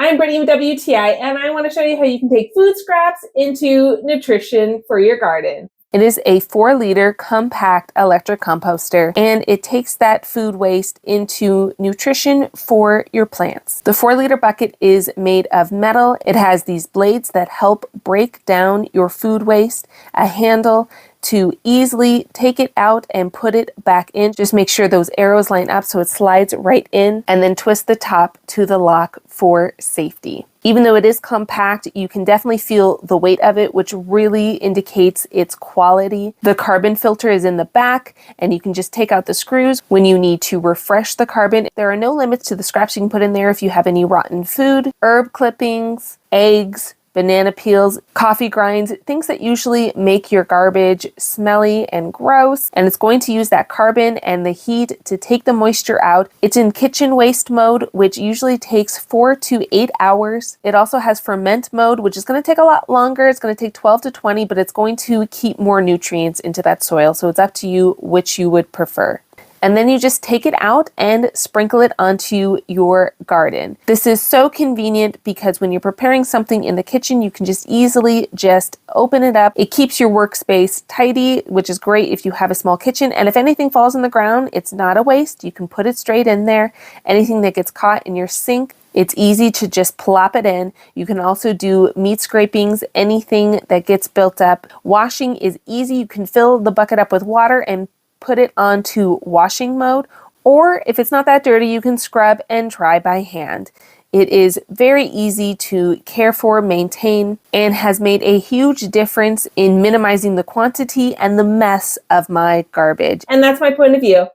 I'm Brittany with WTI, and I want to show you how you can take food scraps into nutrition for your garden. It is a 4-liter compact electric composter, and it takes that food waste into nutrition for your plants. The 4-liter bucket is made of metal. It has these blades that help break down your food waste, a handle to easily take it out and put it back in. Just make sure those arrows line up so it slides right in, and then twist the top to the lock for safety. Even though it is compact, you can definitely feel the weight of it, which really indicates its quality. The carbon filter is in the back, and you can just take out the screws when you need to refresh the carbon. There are no limits to the scraps you can put in there if you have any rotten food, herb clippings, eggs, banana peels, coffee grinds, things that usually make your garbage smelly and gross. And it's going to use that carbon and the heat to take the moisture out. It's in kitchen waste mode, which usually takes 4 to 8 hours. It also has ferment mode, which is going to take a lot longer. It's going to take 12 to 20, but it's going to keep more nutrients into that soil. So it's up to you which you would prefer. And then you just take it out and sprinkle it onto your garden. This is so convenient because when you're preparing something in the kitchen, you can just easily just open it up. It keeps your workspace tidy, which is great if you have a small kitchen. And if anything falls on the ground, it's not a waste. You can put it straight in there. Anything that gets caught in your sink, it's easy to just plop it in. You can also do meat scrapings, anything that gets built up. Washing is easy. You can fill the bucket up with water and put it onto washing mode, or if it's not that dirty, you can scrub and dry by hand. It is very easy to care for, maintain, and has made a huge difference in minimizing the quantity and the mess of my garbage. And that's my point of view.